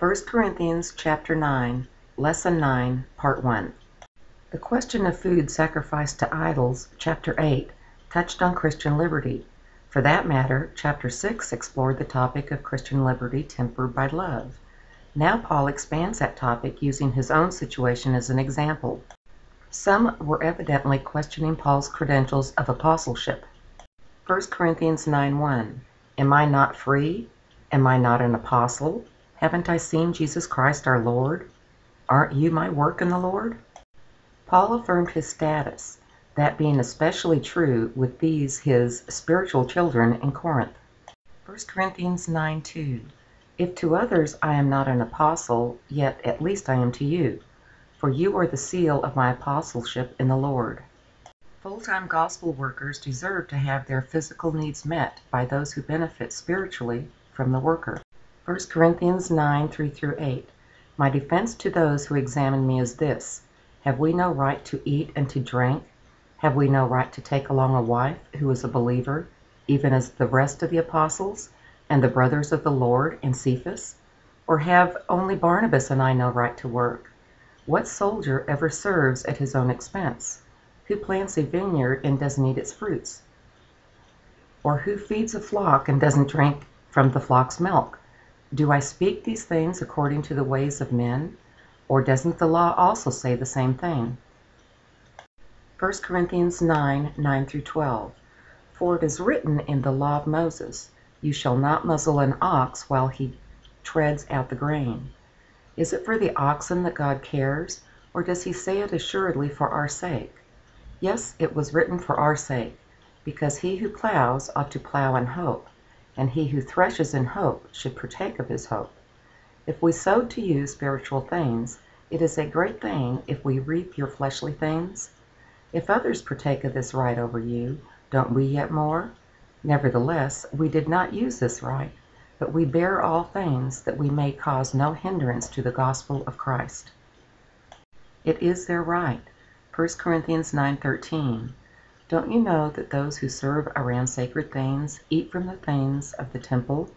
1 Corinthians chapter 9, Lesson 9, Part 1. The question of food sacrificed to idols, chapter 8, touched on Christian liberty. For that matter, chapter 6 explored the topic of Christian liberty tempered by love. Now Paul expands that topic using his own situation as an example. Some were evidently questioning Paul's credentials of apostleship. 1 Corinthians 9:1. Am I not free? Am I not an apostle? Haven't I seen Jesus Christ our Lord? Aren't you my work in the Lord? Paul affirmed his status, that being especially true with these his spiritual children in Corinth. 1 Corinthians 9:2. If to others I am not an apostle, yet at least I am to you, for you are the seal of my apostleship in the Lord. Full-time gospel workers deserve to have their physical needs met by those who benefit spiritually from the worker. 1 Corinthians 9:3-8. My defense to those who examine me is this: have we no right to eat and to drink? Have we no right to take along a wife who is a believer, even as the rest of the apostles and the brothers of the Lord and Cephas? Or have only Barnabas and I no right to work? What soldier ever serves at his own expense? Who plants a vineyard and doesn't eat its fruits? Or who feeds a flock and doesn't drink from the flock's milk? Do I speak these things according to the ways of men? Or doesn't the law also say the same thing? 1 Corinthians 9:9-12. For it is written in the law of Moses, you shall not muzzle an ox while he treads out the grain. Is it for the oxen that God cares, or does he say it assuredly for our sake? Yes, it was written for our sake, because he who plows ought to plow in hope, and he who threshes in hope should partake of his hope. If we sow to you spiritual things, it is a great thing if we reap your fleshly things. If others partake of this right over you, don't we yet more? Nevertheless, we did not use this right, but we bear all things that we may cause no hindrance to the gospel of Christ. It is their right. 1 Corinthians 9:13. Don't you know that those who serve around sacred things eat from the things of the temple,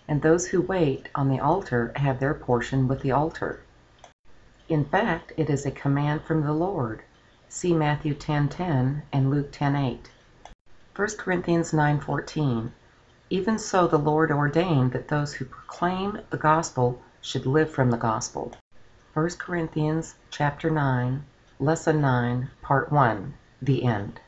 and those who wait on the altar have their portion with the altar? In fact, it is a command from the Lord. See Matthew 10:10 and Luke 10:8. 1 Corinthians 9:14. Even so the Lord ordained that those who proclaim the gospel should live from the gospel. 1 Corinthians chapter 9, Lesson 9, Part 1, the end.